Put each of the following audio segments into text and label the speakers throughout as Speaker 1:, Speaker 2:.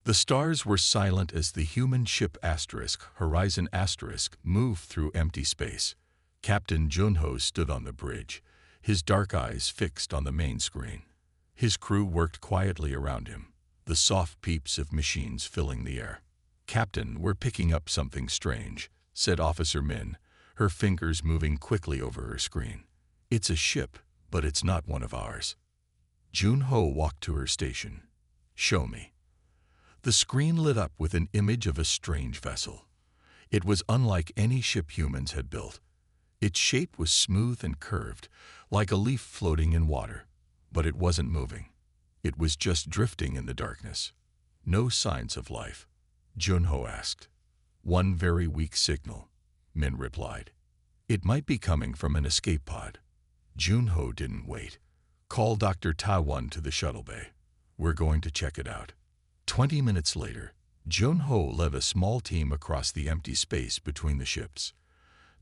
Speaker 1: The stars were silent as the human ship Horizon moved through empty space. Captain Junho stood on the bridge, his dark eyes fixed on the main screen. His crew worked quietly around him, the soft peeps of machines filling the air. "Captain, we're picking up something strange," said Officer Min, her fingers moving quickly over her screen. "It's a ship, but it's not one of ours." Junho walked to her station. "Show me." The screen lit up with an image of a strange vessel. It was unlike any ship humans had built. Its shape was smooth and curved, like a leaf floating in water. But it wasn't moving. It was just drifting in the darkness. "No signs of life?" Junho asked. "One very weak signal," Min replied. "It might be coming from an escape pod." Junho didn't wait. "Call Dr. Taiwan to the shuttle bay. We're going to check it out." 20 minutes later, Junho led a small team across the empty space between the ships.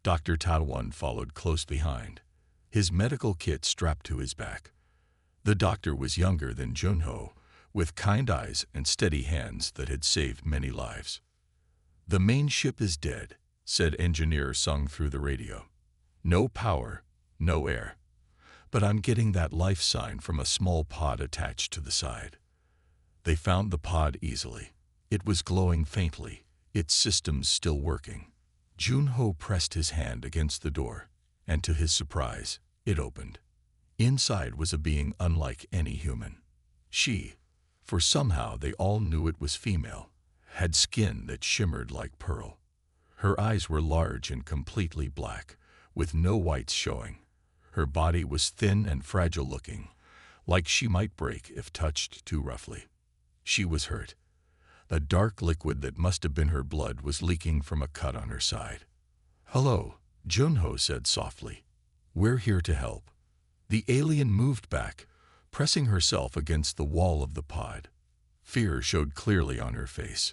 Speaker 1: Dr. Taiwan followed close behind, his medical kit strapped to his back. The doctor was younger than Junho, with kind eyes and steady hands that had saved many lives. "The main ship is dead," said Engineer Sung through the radio. "No power, no air. But I'm getting that life sign from a small pod attached to the side." They found the pod easily. It was glowing faintly, its systems still working. Junho pressed his hand against the door, and to his surprise, it opened. Inside was a being unlike any human. She, for somehow they all knew it was female, had skin that shimmered like pearl. Her eyes were large and completely black, with no whites showing. Her body was thin and fragile-looking, like she might break if touched too roughly. She was hurt. The dark liquid that must have been her blood was leaking from a cut on her side. "Hello," Junho said softly. "We're here to help." The alien moved back, pressing herself against the wall of the pod. Fear showed clearly on her face.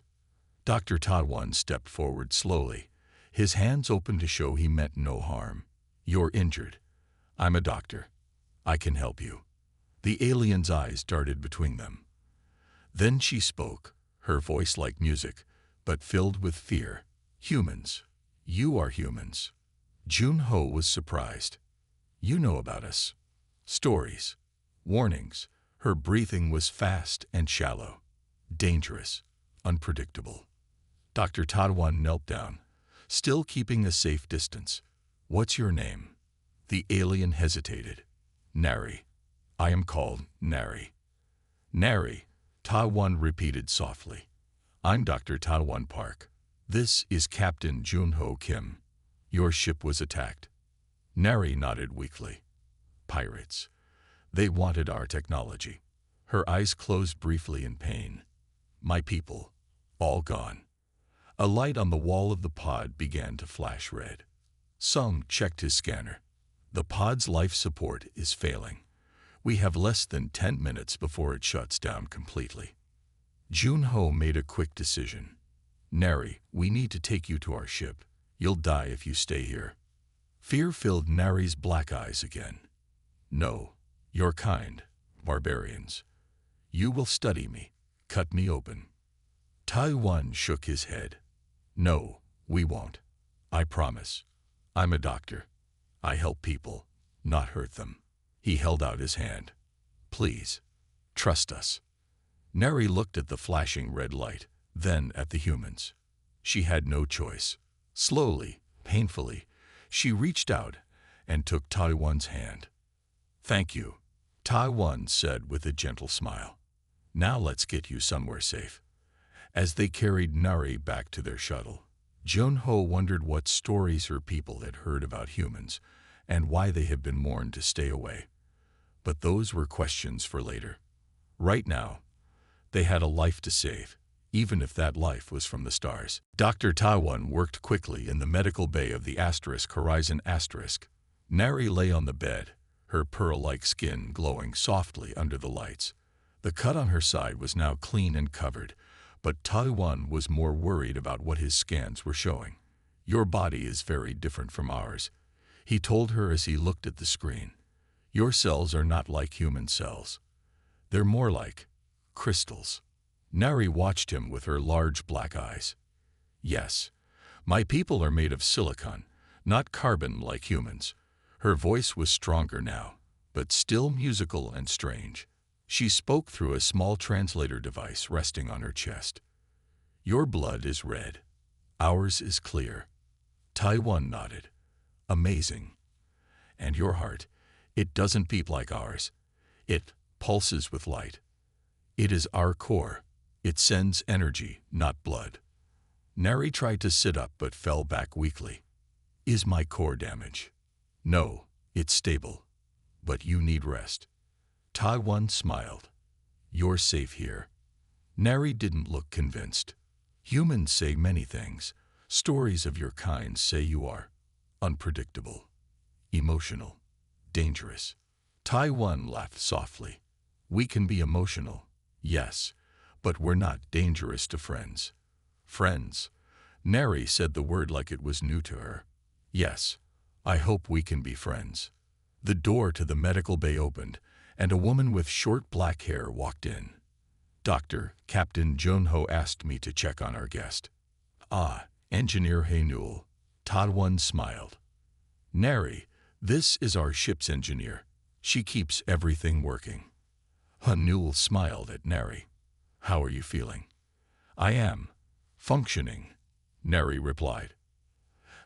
Speaker 1: Dr. Taiwan stepped forward slowly, his hands open to show he meant no harm. "You're injured. I'm a doctor. I can help you." The alien's eyes darted between them. Then she spoke, her voice like music, but filled with fear. "Humans. You are humans." Junho was surprised. "You know about us. Stories. Warnings." Her breathing was fast and shallow. Dangerous. Unpredictable. Dr. Taiwan knelt down, still keeping a safe distance. "What's your name?" The alien hesitated. "Nari. I am called Nari." "Nari," Taiwan repeated softly. "I'm Dr. Taiwan Park. This is Captain Junho Kim. Your ship was attacked." Nari nodded weakly. "Pirates. They wanted our technology." Her eyes closed briefly in pain. "My people, all gone." A light on the wall of the pod began to flash red. Sung checked his scanner. "The pod's life support is failing. We have less than 10 minutes before it shuts down completely." Junho made a quick decision. "Nari, we need to take you to our ship. You'll die if you stay here." Fear filled Nari's black eyes again. "No, you're kind, barbarians. You will study me, cut me open." Taiwan shook his head. "No, we won't. I promise. I'm a doctor. I help people, not hurt them." He held out his hand. "Please, trust us." Nari looked at the flashing red light, then at the humans. She had no choice. Slowly, painfully, she reached out and took Taiwan's hand. "Thank you," Taiwan said with a gentle smile. "Now let's get you somewhere safe." As they carried Nari back to their shuttle, Junho wondered what stories her people had heard about humans and why they had been warned to stay away. But those were questions for later. Right now, they had a life to save, even if that life was from the stars. Dr. Taiwan worked quickly in the medical bay of the Horizon. Nari lay on the bed, her pearl-like skin glowing softly under the lights. The cut on her side was now clean and covered, but Taiwan was more worried about what his scans were showing. "Your body is very different from ours," he told her as he looked at the screen. "Your cells are not like human cells. They're more like crystals. Nari watched him with her large black eyes. Yes, my people are made of silicon, not carbon like humans. Her voice was stronger now, but still musical and strange. She spoke through a small translator device resting on her chest. Your blood is red. Ours is clear. Taiwan nodded. Amazing. And your heart, it doesn't beat like ours. It pulses with light. It is our core. It sends energy, not blood. Nari tried to sit up but fell back weakly. Is my core damaged? No, it's stable. But you need rest. Taiwan smiled. You're safe here. Nari didn't look convinced. Humans say many things. Stories of your kind say you are unpredictable, emotional, dangerous. Taiwan laughed softly. We can be emotional, yes, but we're not dangerous to friends. Friends. Nari said the word like it was new to her. Yes, I hope we can be friends. The door to the medical bay opened, and a woman with short black hair walked in. Doctor, Captain Junho asked me to check on our guest. Ah, Engineer Hainul. Taiwan smiled. Nari, this is our ship's engineer. She keeps everything working. Hainul smiled at Nari. How are you feeling? I am functioning, Nari replied.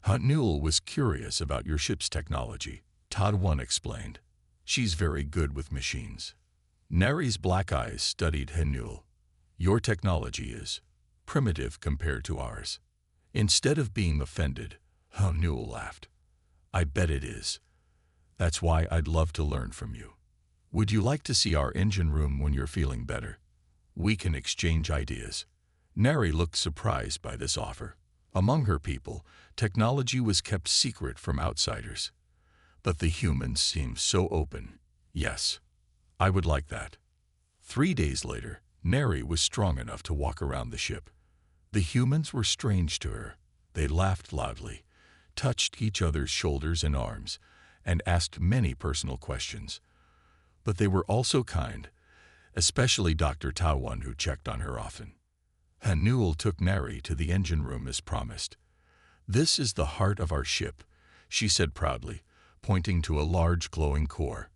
Speaker 1: Hainul was curious about your ship's technology, Taiwan explained. She's very good with machines. Nari's black eyes studied Hainul. Your technology is primitive compared to ours. Instead of being offended, Hainul laughed. I bet it is. That's why I'd love to learn from you. Would you like to see our engine room when you're feeling better? We can exchange ideas. Nari looked surprised by this offer. Among her people, technology was kept secret from outsiders. But the humans seemed so open. Yes, I would like that. 3 days later, Nari was strong enough to walk around the ship. The humans were strange to her. They laughed loudly, touched each other's shoulders and arms, and asked many personal questions. But they were also kind, especially Dr. Taiwan, who checked on her often. Hainul took Nari to the engine room as promised. This is the heart of our ship, she said proudly, pointing to a large glowing core.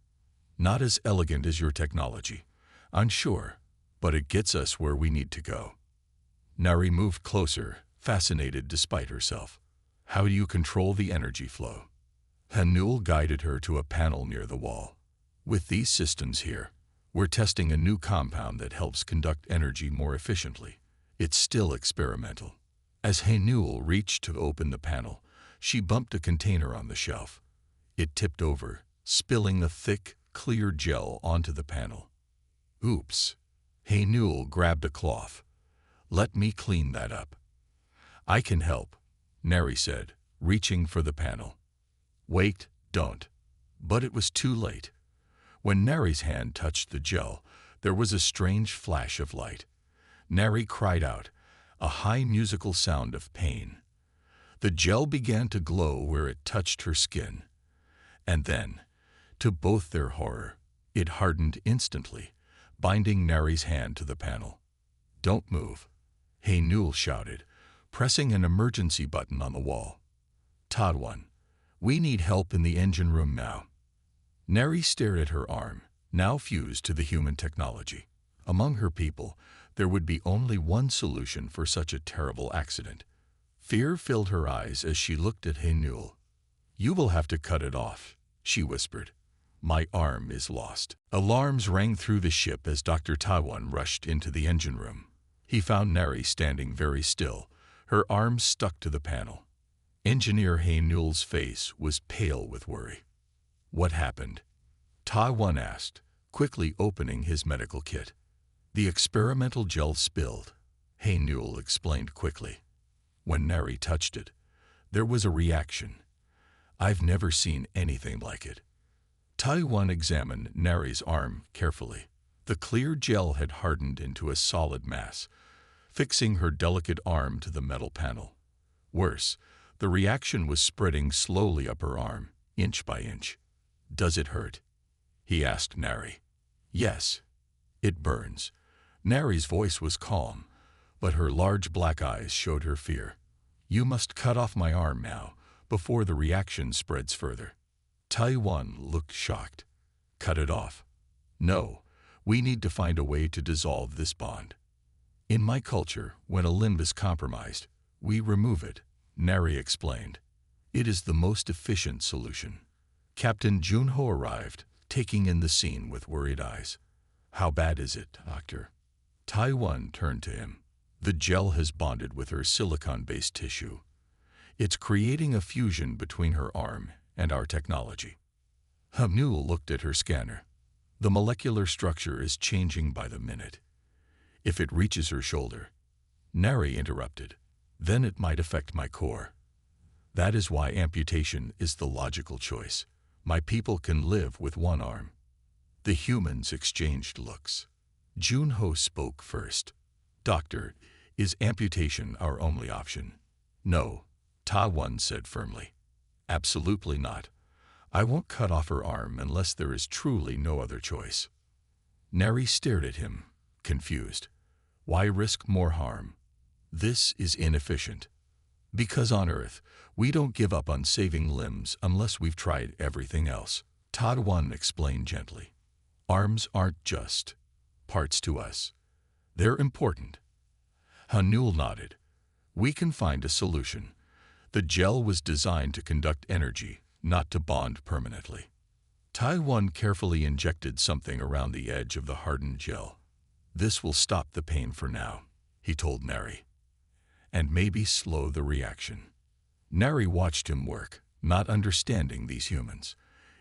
Speaker 1: Not as elegant as your technology, I'm sure, but it gets us where we need to go. Nari moved closer, fascinated despite herself. How do you control the energy flow? Hainul guided her to a panel near the wall. With these systems here, we're testing a new compound that helps conduct energy more efficiently. It's still experimental. As Hainul reached to open the panel, she bumped a container on the shelf. It tipped over, spilling a thick, clear gel onto the panel. Oops. Hainul grabbed a cloth. Let me clean that up. I can help, Nari said, reaching for the panel. Wait, don't. But it was too late. When Nari's hand touched the gel, there was a strange flash of light. Nari cried out, a high musical sound of pain. The gel began to glow where it touched her skin. And then, to both their horror, it hardened instantly, binding Nari's hand to the panel. Don't move, Hainul shouted, pressing an emergency button on the wall. Taiwan, we need help in the engine room now. Nari stared at her arm, now fused to the human technology. Among her people, there would be only one solution for such a terrible accident. Fear filled her eyes as she looked at Hainul. You will have to cut it off, she whispered. My arm is lost. Alarms rang through the ship as Dr. Taiwan rushed into the engine room. He found Nari standing very still, her arms stuck to the panel. Engineer Hainul's face was pale with worry. What happened? Taiwan asked, quickly opening his medical kit. The experimental gel spilled, Hainul explained quickly. When Nari touched it, there was a reaction. I've never seen anything like it. Taiwan examined Nari's arm carefully. The clear gel had hardened into a solid mass, fixing her delicate arm to the metal panel. Worse, the reaction was spreading slowly up her arm, inch by inch. Does it hurt? He asked Nari. Yes, it burns. Nari's voice was calm, but her large black eyes showed her fear. You must cut off my arm now, before the reaction spreads further. Taiwan looked shocked. Cut it off? No, we need to find a way to dissolve this bond. In my culture, when a limb is compromised, we remove it, Nari explained. It is the most efficient solution. Captain Junho arrived, taking in the scene with worried eyes. How bad is it, Doctor? Taiwan turned to him. The gel has bonded with her silicon-based tissue. It's creating a fusion between her arm and our technology. Hamnul looked at her scanner. The molecular structure is changing by the minute. If it reaches her shoulder, Nari interrupted, then it might affect my core. That is why amputation is the logical choice. My people can live with one arm. The humans exchanged looks. Junho spoke first. Doctor, is amputation our only option? No, Taiwan said firmly. Absolutely not. I won't cut off her arm unless there is truly no other choice. Nari stared at him, confused. Why risk more harm? This is inefficient. Because on Earth, we don't give up on saving limbs unless we've tried everything else. Taiwan explained gently. Arms aren't just parts to us. They're important. Hanul nodded. We can find a solution. The gel was designed to conduct energy, not to bond permanently. Taiwan carefully injected something around the edge of the hardened gel. This will stop the pain for now, he told Nari, and maybe slow the reaction. Nari watched him work, not understanding these humans.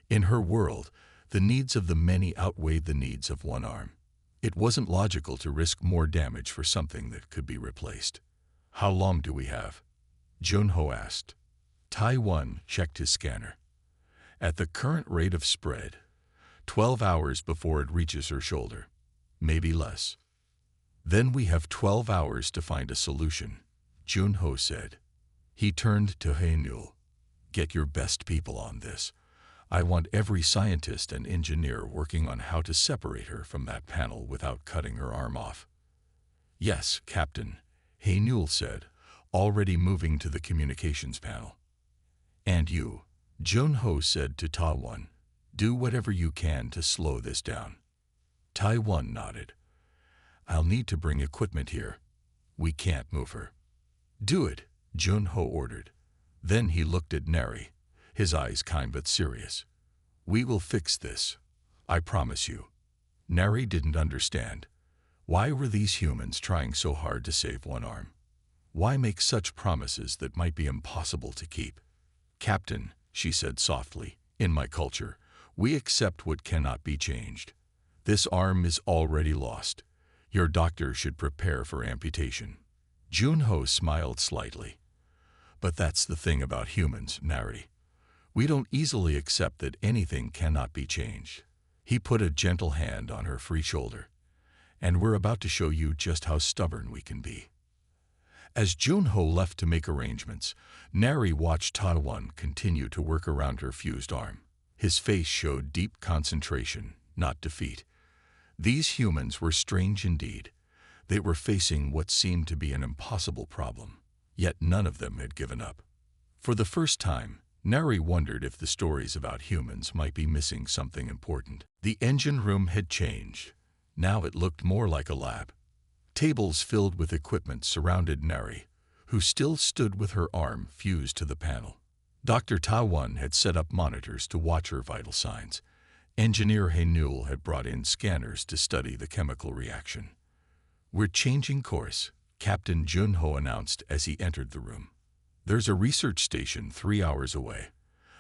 Speaker 1: In her world, the needs of the many outweighed the needs of one arm. It wasn't logical to risk more damage for something that could be replaced. How long do we have? Junho asked. Taiwan checked his scanner. At the current rate of spread, 12 hours before it reaches her shoulder, maybe less. Then we have 12 hours to find a solution, Junho said. He turned to Haenul. Get your best people on this. I want every scientist and engineer working on how to separate her from that panel without cutting her arm off. Yes, Captain, Haenul said, already moving to the communications panel. And you, Junho said to Taiwan, do whatever you can to slow this down. Taiwan nodded. I'll need to bring equipment here. We can't move her. Do it, Junho ordered. Then he looked at Nari, his eyes kind but serious. We will fix this. I promise you. Nari didn't understand. Why were these humans trying so hard to save one arm? Why make such promises that might be impossible to keep? Captain, she said softly, in my culture, we accept what cannot be changed. This arm is already lost. Your doctor should prepare for amputation. Junho smiled slightly. But that's the thing about humans, Nari. We don't easily accept that anything cannot be changed. He put a gentle hand on her free shoulder. And we're about to show you just how stubborn we can be. As Junho left to make arrangements, Nari watched Taiwan continue to work around her fused arm. His face showed deep concentration, not defeat. These humans were strange indeed. They were facing what seemed to be an impossible problem, yet none of them had given up. For the first time, Nari wondered if the stories about humans might be missing something important. The engine room had changed. Now it looked more like a lab. Tables filled with equipment surrounded Nari, who still stood with her arm fused to the panel. Dr. Taiwan had set up monitors to watch her vital signs. Engineer Haenul had brought in scanners to study the chemical reaction. We're changing course, Captain Junho announced as he entered the room. There's a research station 3 hours away.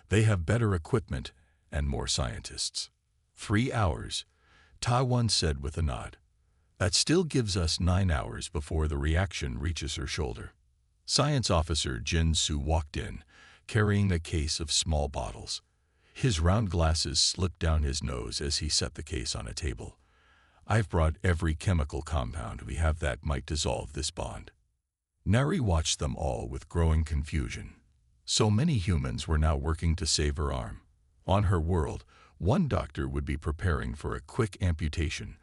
Speaker 1: They have better equipment and more scientists. 3 hours, Taiwan said with a nod. That still gives us 9 hours before the reaction reaches her shoulder. Science officer Jin Su walked in, carrying a case of small bottles. His round glasses slipped down his nose as he set the case on a table. I've brought every chemical compound we have that might dissolve this bond. Nari watched them all with growing confusion. So many humans were now working to save her arm. On her world, one doctor would be preparing for a quick amputation,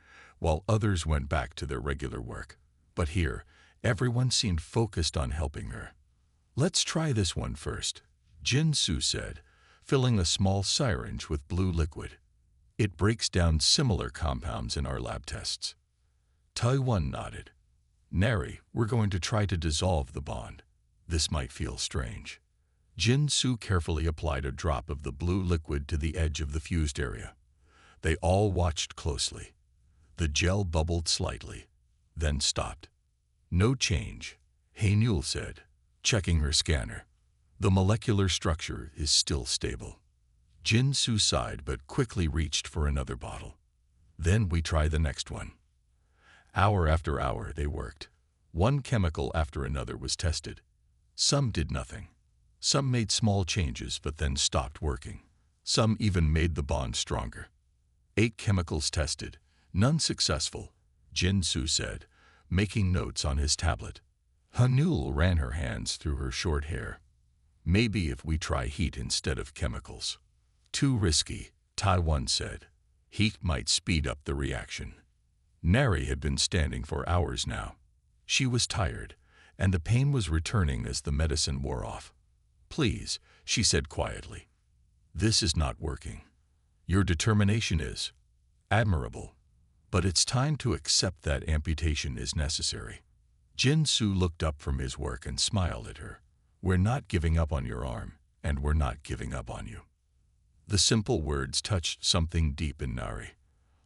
Speaker 1: while others went back to their regular work. But here, everyone seemed focused on helping her. "Let's try this one first," Jin Su said, filling a small syringe with blue liquid. "It breaks down similar compounds in our lab tests." Taiwan nodded. "Neri, we're going to try to dissolve the bond. This might feel strange." Jin Su carefully applied a drop of the blue liquid to the edge of the fused area. They all watched closely. The gel bubbled slightly, then stopped. "No change," Haenul said, checking her scanner. "The molecular structure is still stable." Jin Su sighed but quickly reached for another bottle. "Then we try the next one." Hour after hour they worked. One chemical after another was tested. Some did nothing. Some made small changes but then stopped working. Some even made the bond stronger. 8 chemicals tested, none successful, Jin Su said, making notes on his tablet. Hanul ran her hands through her short hair. "Maybe if we try heat instead of chemicals." "Too risky," Taiwan said. "Heat might speed up the reaction." Neri had been standing for hours now. She was tired, and the pain was returning as the medicine wore off. "Please," she said quietly. "This is not working. Your determination is admirable, but it's time to accept that amputation is necessary." Jin Su looked up from his work and smiled at her. "We're not giving up on your arm, and we're not giving up on you." The simple words touched something deep in Nari.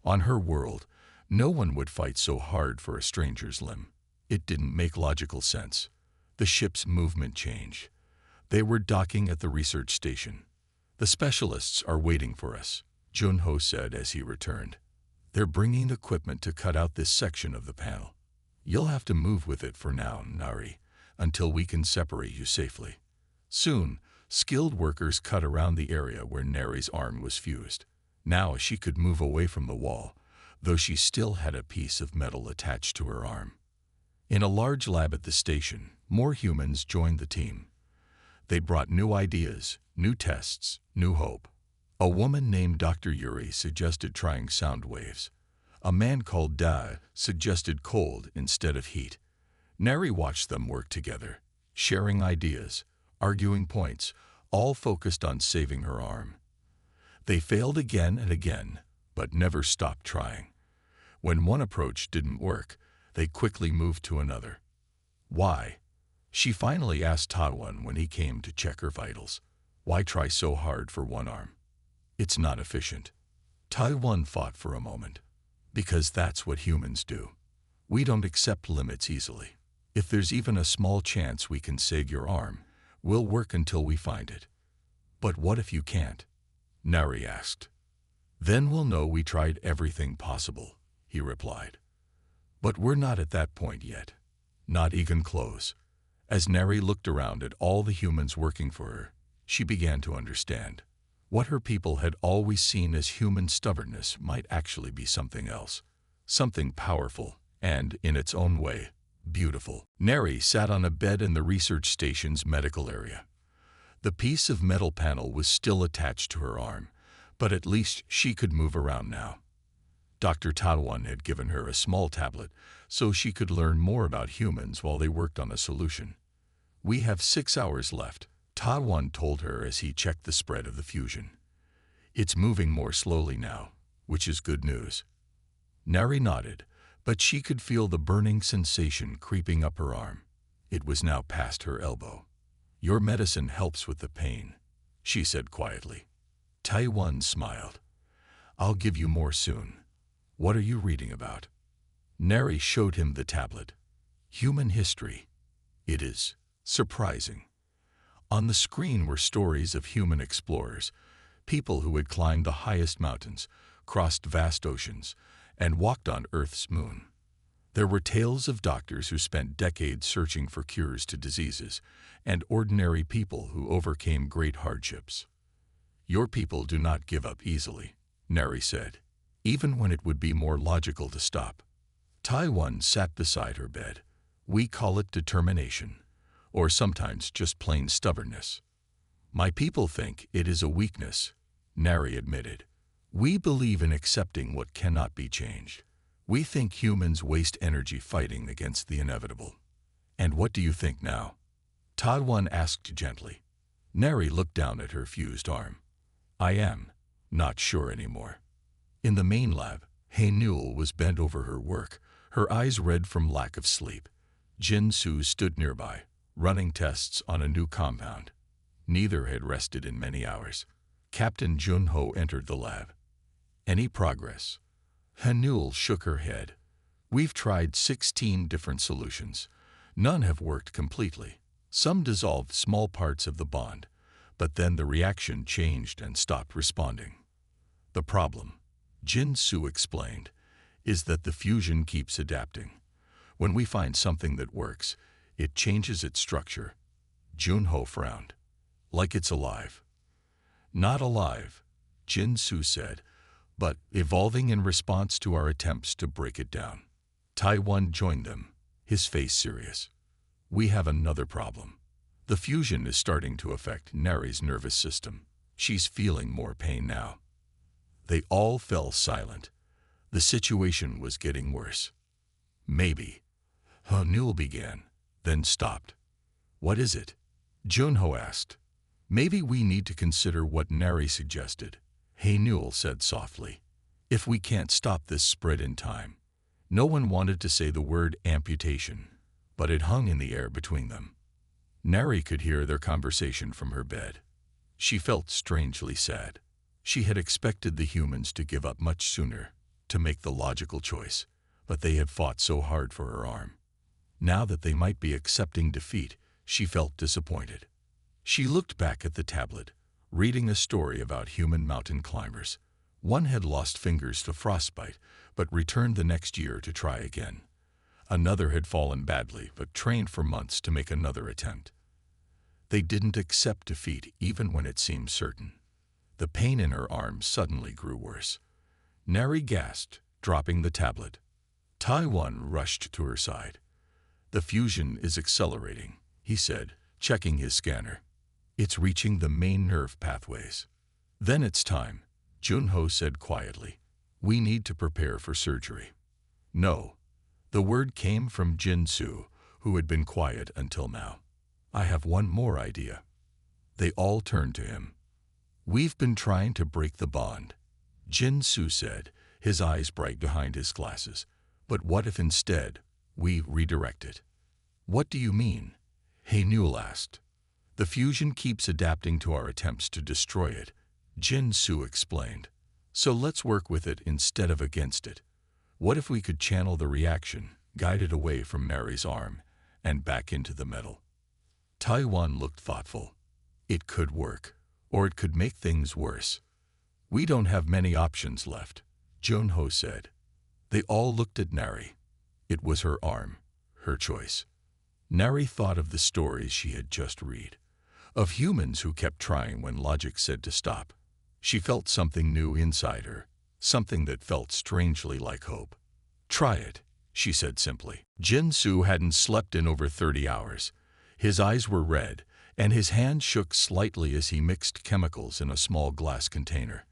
Speaker 1: On her world, no one would fight so hard for a stranger's limb. It didn't make logical sense. The ship's movement changed. They were docking at the research station. "The specialists are waiting for us," Junho said as he returned. "They're bringing equipment to cut out this section of the panel. You'll have to move with it for now, Nari, until we can separate you safely." Soon, skilled workers cut around the area where Neri's arm was fused. Now she could move away from the wall, though she still had a piece of metal attached to her arm. In a large lab at the station, more humans joined the team. They brought new ideas, new tests, new hope. A woman named Dr. Yuri suggested trying sound waves. A man called Da suggested cold instead of heat. Neri watched them work together, sharing ideas, arguing points, all focused on saving her arm. They failed again and again, but never stopped trying. When one approach didn't work, they quickly moved to another. "Why?" she finally asked Taiwan when he came to check her vitals. "Why try so hard for one arm? It's not efficient." Taiwan fought for a moment. "Because that's what humans do. We don't accept limits easily. If there's even a small chance we can save your arm, we'll work until we find it." "But what if you can't?" Nari asked. "Then we'll know we tried everything possible," he replied. "But we're not at that point yet. Not even close." As Neri looked around at all the humans working for her, she began to understand. What her people had always seen as human stubbornness might actually be something else. Something powerful and, in its own way, beautiful. Neri sat on a bed in the research station's medical area. The piece of metal panel was still attached to her arm, but at least she could move around now. Dr. Taiwan had given her a small tablet so she could learn more about humans while they worked on a solution. "We have 6 hours left," Taiwan told her as he checked the spread of the fusion. "It's moving more slowly now, which is good news." Nari nodded, but she could feel the burning sensation creeping up her arm. It was now past her elbow. "Your medicine helps with the pain," she said quietly. Taiwan smiled. "I'll give you more soon. What are you reading about?" Neri showed him the tablet. "Human history. It is surprising." On the screen were stories of human explorers, people who had climbed the highest mountains, crossed vast oceans, and walked on Earth's moon. There were tales of doctors who spent decades searching for cures to diseases, and ordinary people who overcame great hardships. "Your people do not give up easily," Neri said, "even when it would be more logical to stop." Taiwan sat beside her bed. "We call it determination, or sometimes just plain stubbornness." "My people think it is a weakness," Nari admitted. "We believe in accepting what cannot be changed. We think humans waste energy fighting against the inevitable. And what do you think now? Taiwan asked gently. Neri looked down at her fused arm. I am not sure anymore. In the main lab, Haenul was bent over her work, her eyes red from lack of sleep. Jin Su stood nearby, running tests on a new compound. Neither had rested in many hours. Captain Junho entered the lab. Any progress? Haenul shook her head. We've tried 16 different solutions. None have worked completely. Some dissolved small parts of the bond, but then the reaction changed and stopped responding. The problem, Jin Su explained, is that the fusion keeps adapting. When we find something that works, it changes its structure. Junho frowned. Like it's alive. Not alive, Jin Su said, but evolving in response to our attempts to break it down. Taiwan joined them, his face serious. We have another problem. The fusion is starting to affect Neri's nervous system. She's feeling more pain now. They all fell silent. The situation was getting worse. Maybe. Haenul began, then stopped. What is it? Junho asked. Maybe we need to consider what Neri suggested, Haenul said softly. If we can't stop this spread in time. No one wanted to say the word amputation, but it hung in the air between them. Neri could hear their conversation from her bed. She felt strangely sad. She had expected the humans to give up much sooner, to make the logical choice, but they had fought so hard for her arm. Now that they might be accepting defeat, she felt disappointed. She looked back at the tablet, reading a story about human mountain climbers. One had lost fingers to frostbite, but returned the next year to try again. Another had fallen badly, but trained for months to make another attempt. They didn't accept defeat even when it seemed certain. The pain in her arm suddenly grew worse. Neri gasped, dropping the tablet. Taiwan rushed to her side. The fusion is accelerating, he said, checking his scanner. It's reaching the main nerve pathways. Then it's time, Junho said quietly. We need to prepare for surgery. No. The word came from Jin Su, who had been quiet until now. I have one more idea. They all turned to him. We've been trying to break the bond, Jin Su said, his eyes bright behind his glasses. But what if instead we redirect it? What do you mean? Haenul asked. The fusion keeps adapting to our attempts to destroy it, Jin Su explained. So let's work with it instead of against it. What if we could channel the reaction, guide it away from Neri's arm, and back into the metal? Taiwan looked thoughtful. It could work, or it could make things worse. We don't have many options left, Junho said. They all looked at Neri. It was her arm, her choice. Neri thought of the stories she had just read, of humans who kept trying when logic said to stop. She felt something new inside her, something that felt strangely like hope. Try it, she said simply. Jin Su hadn't slept in over 30 hours. His eyes were red, and his hand shook slightly as he mixed chemicals in a small glass container.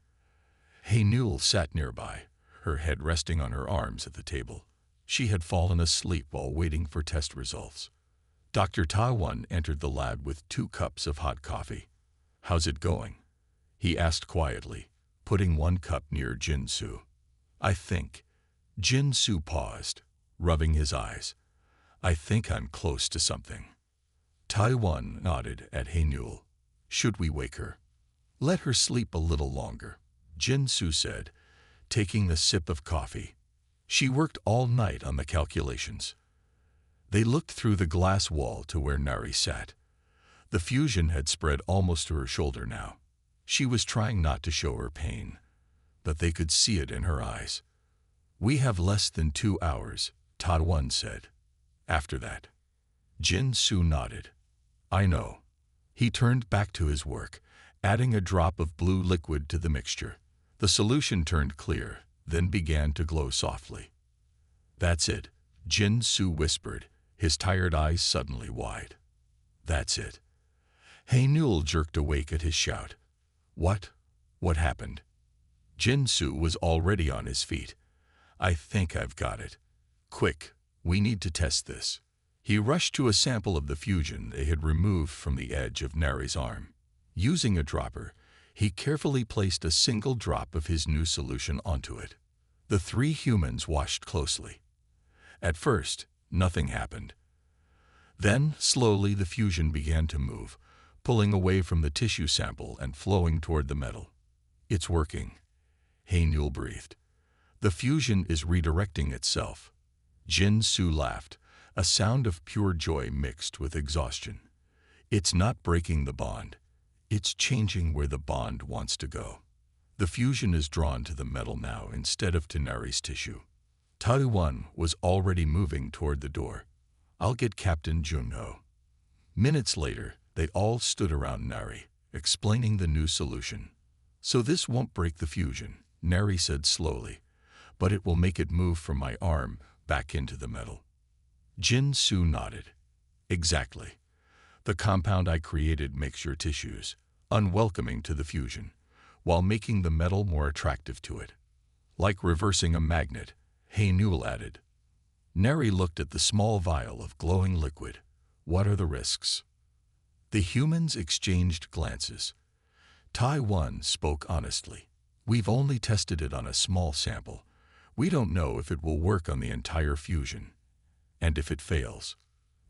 Speaker 1: Haenul sat nearby, her head resting on her arms at the table. She had fallen asleep while waiting for test results. Dr. Taiwan entered the lab with 2 cups of hot coffee. How's it going? He asked quietly, putting 1 cup near Jin Su. I think. Jin Su paused, rubbing his eyes. I think I'm close to something. Taiwan nodded at Haenul. Should we wake her? Let her sleep a little longer, Jin Su said, taking a sip of coffee. She worked all night on the calculations. They looked through the glass wall to where Neri sat. The fusion had spread almost to her shoulder now. She was trying not to show her pain, but they could see it in her eyes. We have less than 2 hours, Taiwan said. After that. Jin Su nodded. I know. He turned back to his work, adding a drop of blue liquid to the mixture. The solution turned clear, then began to glow softly. That's it, Jin Su whispered, his tired eyes suddenly wide. That's it. Haenul jerked awake at his shout. What? What happened? Jin Su was already on his feet. I think I've got it. Quick, we need to test this. He rushed to a sample of the fusion they had removed from the edge of Nari's arm. Using a dropper, he carefully placed a single drop of his new solution onto it. The three humans watched closely. At first, nothing happened. Then, slowly, the fusion began to move, pulling away from the tissue sample and flowing toward the metal. It's working, Haenul breathed. The fusion is redirecting itself. Jin-Soo laughed, a sound of pure joy mixed with exhaustion. It's not breaking the bond. It's changing where the bond wants to go. The fusion is drawn to the metal now instead of to Nari's tissue. Taiwan was already moving toward the door. I'll get Captain Junho. Minutes later, they all stood around Nari, explaining the new solution. So this won't break the fusion, Nari said slowly, but it will make it move from my arm back into the metal. Jin-Soo nodded. Exactly. The compound I created makes your tissues unwelcoming to the fusion, while making the metal more attractive to it. Like reversing a magnet, Haenul added. Nari looked at the small vial of glowing liquid. What are the risks? The humans exchanged glances. Taiwan spoke honestly. We've only tested it on a small sample. We don't know if it will work on the entire fusion. And if it fails,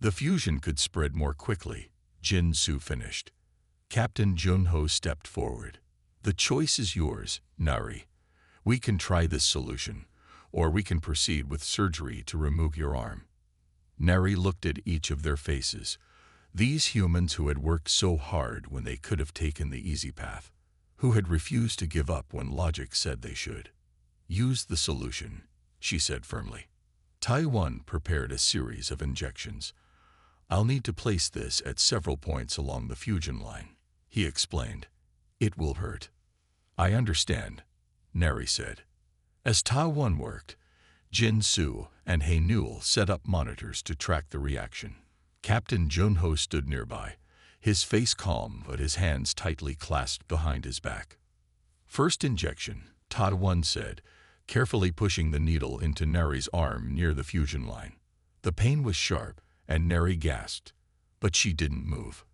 Speaker 1: the fusion could spread more quickly, Jin-Soo finished. Captain Junho stepped forward. The choice is yours, Nari. We can try this solution, or we can proceed with surgery to remove your arm. Nari looked at each of their faces. These humans who had worked so hard when they could have taken the easy path, who had refused to give up when logic said they should. Use the solution, she said firmly. Taiwan prepared a series of injections. I'll need to place this at several points along the fusion line, he explained. It will hurt. I understand, Nari said. As Taiwan worked, Jin-Soo and Haenul set up monitors to track the reaction. Captain Junho stood nearby, his face calm but his hands tightly clasped behind his back. First injection, Taiwan said, carefully pushing the needle into Nari's arm near the fusion line. The pain was sharp, and Nari gasped, but she didn't move.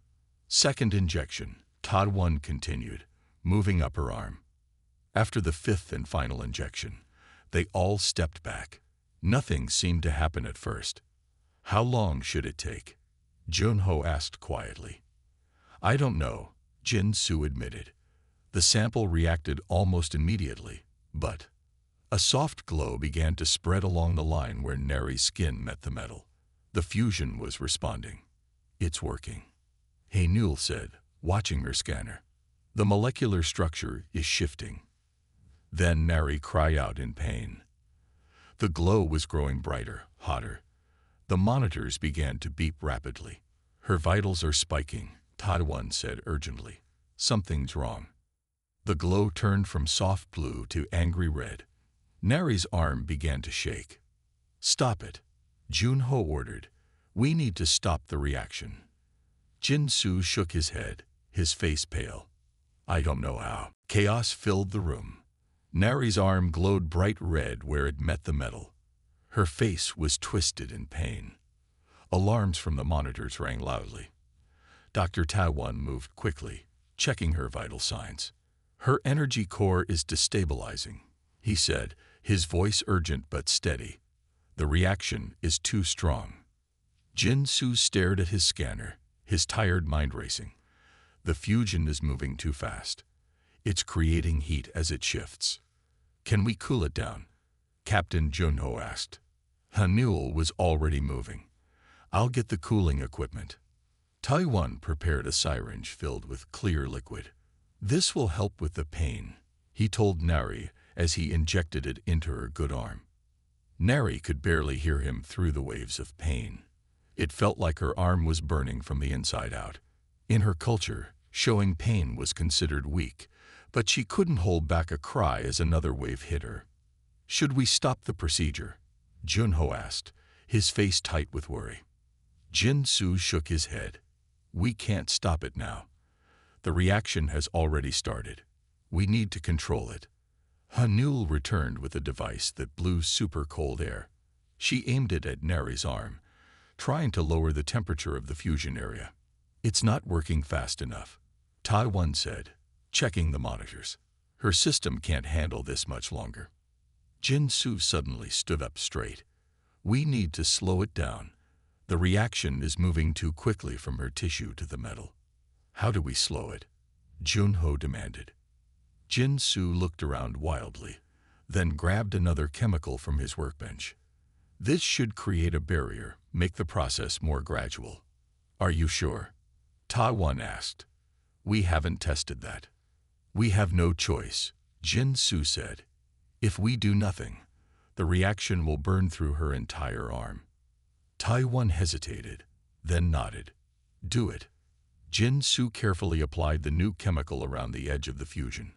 Speaker 1: Second injection, Taiwan continued, moving up her arm. After the fifth and final injection, they all stepped back. Nothing seemed to happen at first. How long should it take? Junho asked quietly. I don't know, Jin-Soo admitted. The sample reacted almost immediately, but a soft glow began to spread along the line where Nari's skin met the metal. The fusion was responding. It's working, Haenul said, watching her scanner. The molecular structure is shifting. Then Nari cried out in pain. The glow was growing brighter, hotter. The monitors began to beep rapidly. Her vitals are spiking, Taiwan said urgently. Something's wrong. The glow turned from soft blue to angry red. Nari's arm began to shake. Stop it, Junho ordered. We need to stop the reaction. Jin-Soo shook his head, his face pale. I don't know how. Chaos filled the room. Nari's arm glowed bright red where it met the metal. Her face was twisted in pain. Alarms from the monitors rang loudly. Dr. Taiwan moved quickly, checking her vital signs. Her energy core is destabilizing, he said, his voice urgent but steady. The reaction is too strong. Jin-Soo stared at his scanner, his tired mind racing. The fusion is moving too fast. It's creating heat as it shifts. Can we cool it down? Captain Junho asked. Haenul was already moving. I'll get the cooling equipment. Taiwan prepared a syringe filled with clear liquid. This will help with the pain, he told Nari as he injected it into her good arm. Nari could barely hear him through the waves of pain. It felt like her arm was burning from the inside out. In her culture, showing pain was considered weak, but she couldn't hold back a cry as another wave hit her. Should we stop the procedure? Junho asked, his face tight with worry. Jin-Soo shook his head. We can't stop it now. The reaction has already started. We need to control it. Hanul returned with a device that blew super cold air. She aimed it at Neri's arm, trying to lower the temperature of the fusion area. "It's not working fast enough," Taiwan said, checking the monitors. "Her system can't handle this much longer." Jin Su suddenly stood up straight. "We need to slow it down. The reaction is moving too quickly from her tissue to the metal." "How do we slow it?" Junho demanded. Jin Su looked around wildly, then grabbed another chemical from his workbench. "This should create a barrier, make the process more gradual." "Are you sure?" Taiwan asked. "We haven't tested that." "We have no choice," Jin Su said. "If we do nothing, the reaction will burn through her entire arm." Taiwan hesitated, then nodded. "Do it." Jin Su carefully applied the new chemical around the edge of the fusion.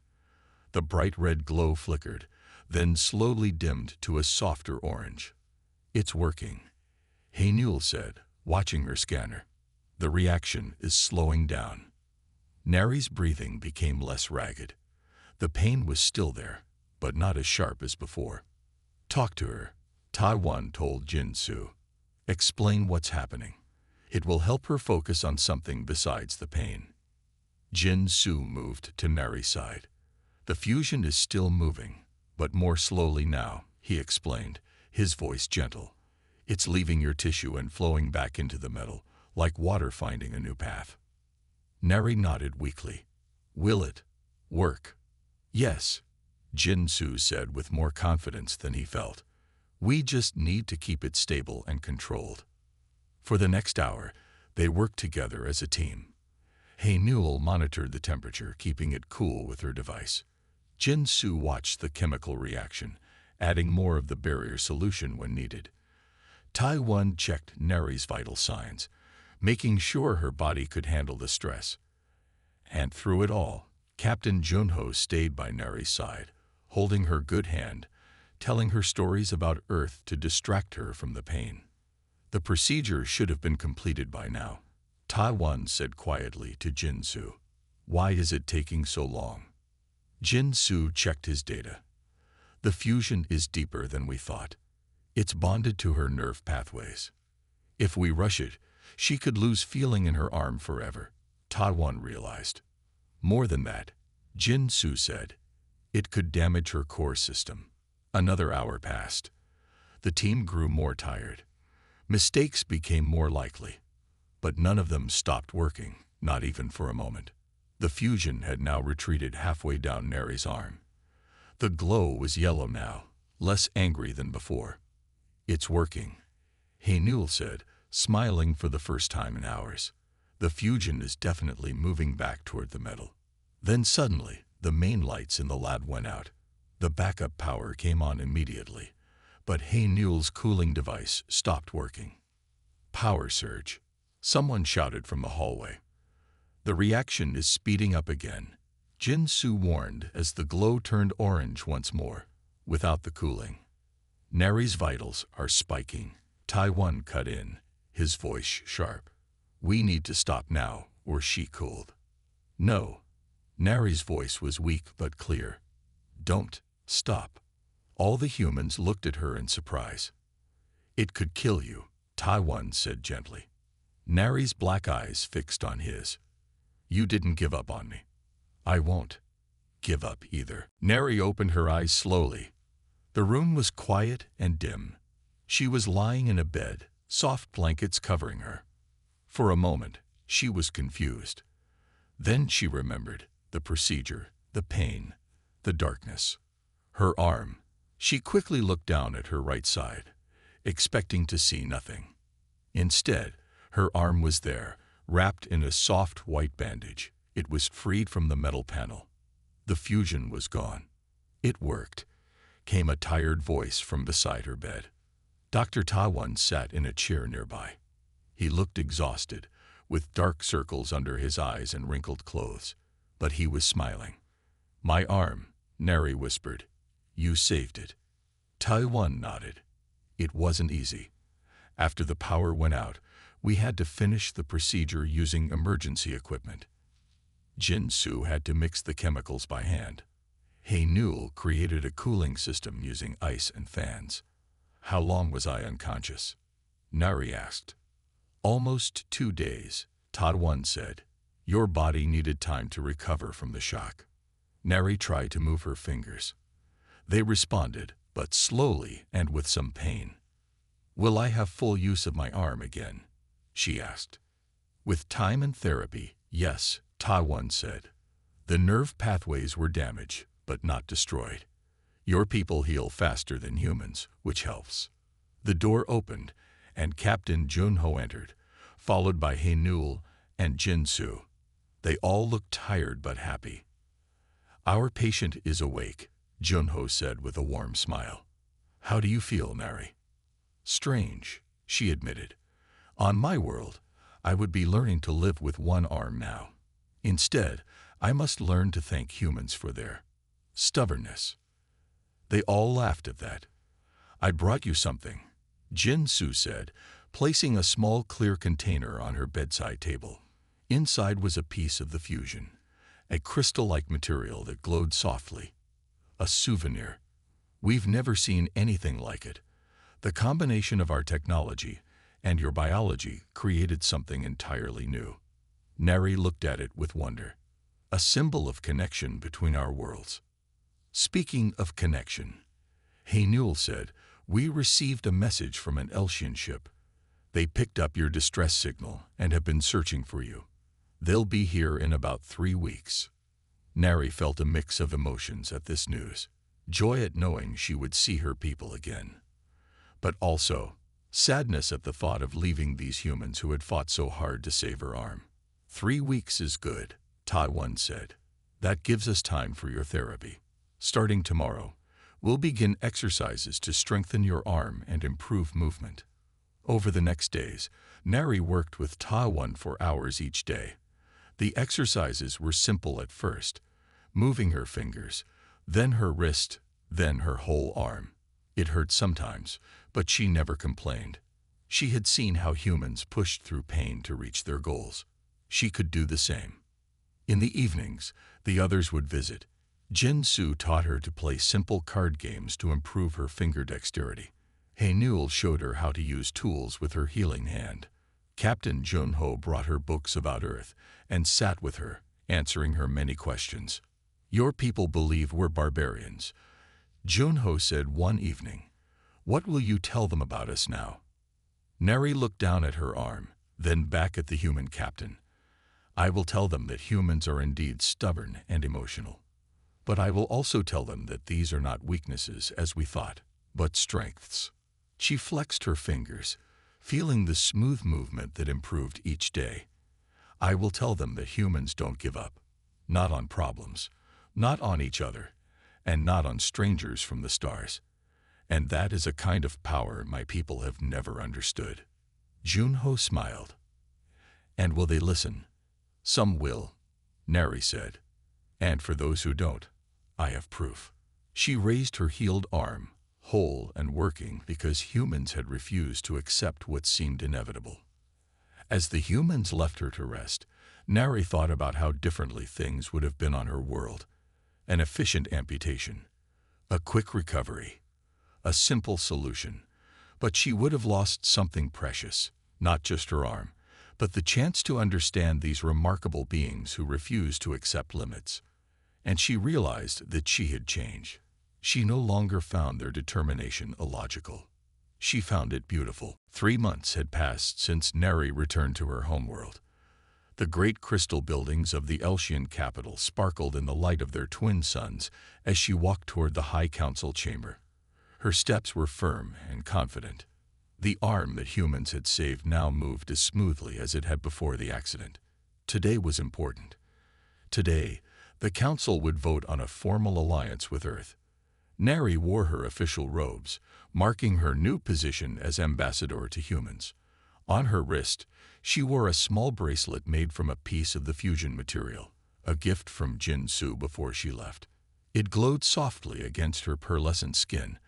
Speaker 1: The bright red glow flickered, then slowly dimmed to a softer orange. "It's working," Hanul said, watching her scanner. "The reaction is slowing down." Neri's breathing became less ragged. The pain was still there, but not as sharp as before. "Talk to her," Taiwan told Jin Su. "Explain what's happening. It will help her focus on something besides the pain." Jin Su moved to Neri's side. "The fusion is still moving, but more slowly now," he explained, his voice gentle. "It's leaving your tissue and flowing back into the metal, like water finding a new path." Neri nodded weakly. "Will it work?" "Yes," Jin Su said with more confidence than he felt. "We just need to keep it stable and controlled." For the next hour, they worked together as a team. Hanul monitored the temperature, keeping it cool with her device. Jin Su watched the chemical reaction, adding more of the barrier solution when needed. Taiwan checked Neri's vital signs, making sure her body could handle the stress. And through it all, Captain Junho stayed by Neri's side, holding her good hand, telling her stories about Earth to distract her from the pain. "The procedure should have been completed by now," Taiwan said quietly to Jin Su. "Why is it taking so long?" Jin Su checked his data. "The fusion is deeper than we thought. It's bonded to her nerve pathways. If we rush it, she could lose feeling in her arm forever," Taiwan realized. "More than that," Jin Su said. "It could damage her core system." Another hour passed. The team grew more tired. Mistakes became more likely. But none of them stopped working, not even for a moment. The fusion had now retreated halfway down Neri's arm. The glow was yellow now, less angry than before. "It's working," Hanul said, smiling for the first time in hours. "The fusion is definitely moving back toward the metal." Then suddenly, the main lights in the lab went out. The backup power came on immediately, but Hanul's cooling device stopped working. "Power surge," someone shouted from the hallway. "The reaction is speeding up again," Jin Su warned as the glow turned orange once more, without the cooling. "Neri's vitals are spiking," Taiwan cut in, his voice sharp. "We need to stop now, or she cooled." "No." Neri's voice was weak but clear. "Don't stop." All the humans looked at her in surprise. "It could kill you," Taiwan said gently. Neri's black eyes fixed on his. "You didn't give up on me. I won't give up either." Neri opened her eyes slowly. The room was quiet and dim. She was lying in a bed, soft blankets covering her. For a moment, she was confused. Then she remembered the procedure, the pain, the darkness. Her arm. She quickly looked down at her right side, expecting to see nothing. Instead, her arm was there, wrapped in a soft white bandage. It was freed from the metal panel. The fusion was gone. "It worked," came a tired voice from beside her bed. Dr. Taiwan sat in a chair nearby. He looked exhausted, with dark circles under his eyes and wrinkled clothes, but he was smiling. "My arm," Neri whispered. "You saved it." Taiwan nodded. "It wasn't easy. After the power went out, we had to finish the procedure using emergency equipment. Jin Su had to mix the chemicals by hand. Newell created a cooling system using ice and fans. How long was I unconscious? Nari asked. Almost 2 days, Tadwan said. Your body needed time to recover from the shock. Nari tried to move her fingers. They responded, but slowly and with some pain. Will I have full use of my arm again? She asked. With time and therapy, yes, Tadwan said. The nerve pathways were damaged, but not destroyed. Your people heal faster than humans, which helps. The door opened, and Captain Junho entered, followed by Newell and Jinsu. They all looked tired but happy. Our patient is awake, Junho said with a warm smile. How do you feel, Nari? Strange, she admitted. On my world, I would be learning to live with one arm now. Instead, I must learn to thank humans for their stubbornness. They all laughed at that. I brought you something, Jinsu said, placing a small clear container on her bedside table. Inside was a piece of the fusion, a crystal-like material that glowed softly. A souvenir. We've never seen anything like it. The combination of our technology and your biology created something entirely new. Nari looked at it with wonder. A symbol of connection between our worlds. Speaking of connection, Newell said, we received a message from an Eltian ship. They picked up your distress signal and have been searching for you. They'll be here in about 3 weeks. Nari felt a mix of emotions at this news. Joy at knowing she would see her people again. But also, sadness at the thought of leaving these humans who had fought so hard to save her arm. 3 weeks is good, Tadwan said. That gives us time for your therapy. Starting tomorrow, we'll begin exercises to strengthen your arm and improve movement. Over the next days, Nari worked with Tadwan for hours each day. The exercises were simple at first, moving her fingers, then her wrist, then her whole arm. It hurt sometimes, but she never complained. She had seen how humans pushed through pain to reach their goals. She could do the same. In the evenings, the others would visit. Jinsu taught her to play simple card games to improve her finger dexterity. Newell showed her how to use tools with her healing hand. Captain Junho brought her books about Earth and sat with her, answering her many questions. Your people believe we're barbarians, Junho said one evening. What will you tell them about us now? Nari looked down at her arm, then back at the human captain. I will tell them that humans are indeed stubborn and emotional. But I will also tell them that these are not weaknesses as we thought, but strengths. She flexed her fingers, feeling the smooth movement that improved each day. I will tell them that humans don't give up, not on problems, not on each other, and not on strangers from the stars. And that is a kind of power my people have never understood. Junho smiled. And will they listen? Some will, Nari said. And for those who don't, I have proof. She raised her healed arm, whole and working because humans had refused to accept what seemed inevitable. As the humans left her to rest, Nari thought about how differently things would have been on her world. An efficient amputation, a quick recovery, a simple solution. But she would have lost something precious, not just her arm, but the chance to understand these remarkable beings who refused to accept limits. And she realized that she had changed. She no longer found their determination illogical. She found it beautiful. 3 months had passed since Nari returned to her homeworld. The great crystal buildings of the Eltian capital sparkled in the light of their twin suns as she walked toward the High Council chamber. Her steps were firm and confident. The arm that humans had saved now moved as smoothly as it had before the accident. Today was important. Today, the council would vote on a formal alliance with Earth. Nari wore her official robes, marking her new position as ambassador to humans. On her wrist, she wore a small bracelet made from a piece of the fusion material, a gift from Jinsu before she left. It glowed softly against her pearlescent skin,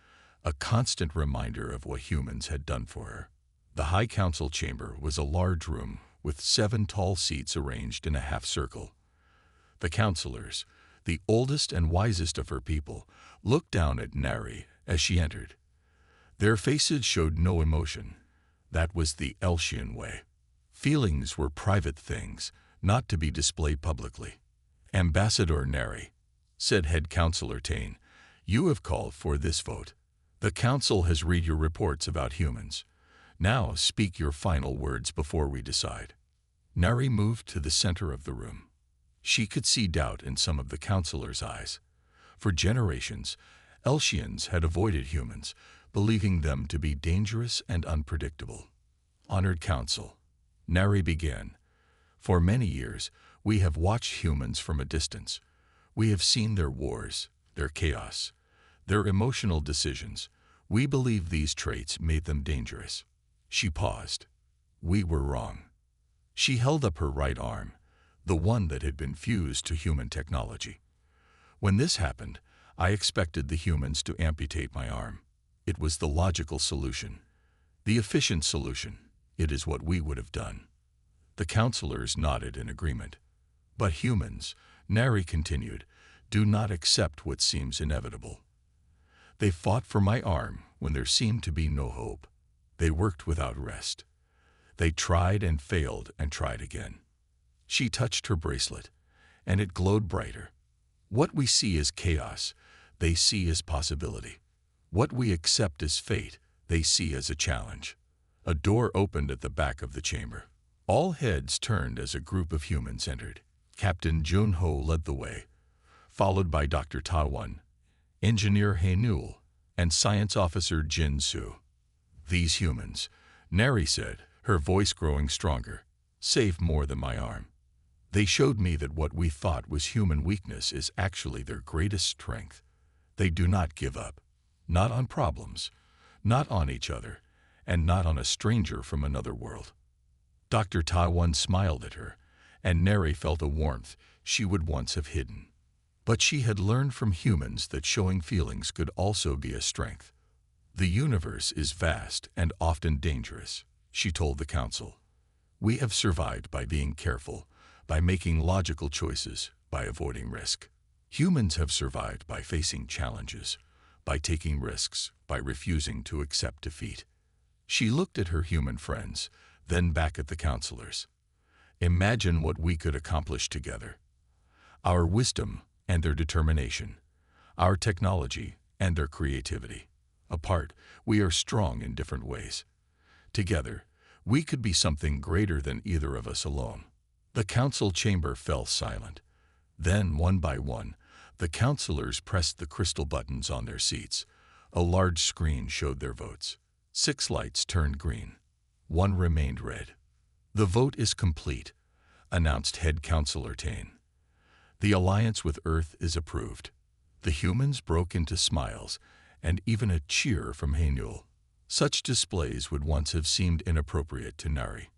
Speaker 1: a constant reminder of what humans had done for her. The High Council chamber was a large room with 7 tall seats arranged in a half circle. The councilors, the oldest and wisest of her people, looked down at Nari as she entered. Their faces showed no emotion. That was the Elshian way. Feelings were private things, not to be displayed publicly. "Ambassador Nari," said Head Counselor Tane, "you have called for this vote. The Council has read your reports about humans. Now speak your final words before we decide." Nari moved to the center of the room. She could see doubt in some of the counselors' eyes. For generations, Elshians had avoided humans, believing them to be dangerous and unpredictable. "Honored Council," Nari began, "for many years we have watched humans from a distance. We have seen their wars, their chaos, their emotional decisions. We believe these traits made them dangerous." She paused. "We were wrong." She held up her right arm, the one that had been fused to human technology. "When this happened, I expected the humans to amputate my arm. It was the logical solution, the efficient solution. It is what we would have done." The counselors nodded in agreement. "But humans," Nari continued, "do not accept what seems inevitable. They fought for my arm when there seemed to be no hope. They worked without rest. They tried and failed and tried again." She touched her bracelet, and it glowed brighter. "What we see as chaos, they see as possibility. What we accept as fate, they see as a challenge." A door opened at the back of the chamber. All heads turned as a group of humans entered. Captain Junho led the way, followed by Dr. Tawan, Engineer Hainul, and Science Officer Jin Su. "These humans," Nari said, her voice growing stronger, "saved more than my arm. They showed me that what we thought was human weakness is actually their greatest strength. They do not give up, not on problems, not on each other, and not on a stranger from another world." Dr. Tawan smiled at her, and Nari felt a warmth she would once have hidden. But she had learned from humans that showing feelings could also be a strength. "The universe is vast and often dangerous," she told the council. "We have survived by being careful, by making logical choices, by avoiding risk. Humans have survived by facing challenges, by taking risks, by refusing to accept defeat." She looked at her human friends, then back at the counselors. "Imagine what we could accomplish together. Our wisdom and their determination, our technology and their creativity. Apart, we are strong in different ways. Together, we could be something greater than either of us alone." The council chamber fell silent. Then, one by one, the counselors pressed the crystal buttons on their seats. A large screen showed their votes. 6 lights turned green. 1 remained red. "The vote is complete," announced Head Counselor Tane. "The alliance with Earth is approved." The humans broke into smiles and even a cheer from Hainul. Such displays would once have seemed inappropriate to Nari.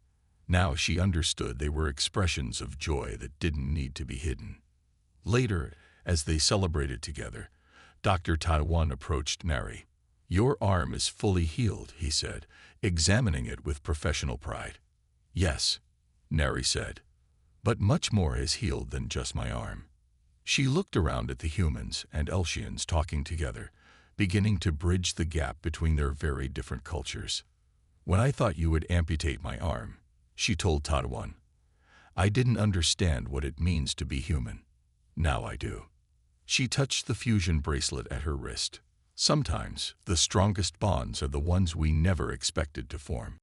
Speaker 1: Now she understood they were expressions of joy that didn't need to be hidden. Later, as they celebrated together, Dr. Taiwan approached Nari. "Your arm is fully healed," he said, examining it with professional pride. "Yes," Nari said, "but much more has healed than just my arm." She looked around at the humans and Elshians talking together, beginning to bridge the gap between their very different cultures. "When I thought you would amputate my arm," she told Taiwan, "I didn't understand what it means to be human. Now I do." She touched the fusion bracelet at her wrist. "Sometimes, the strongest bonds are the ones we never expected to form."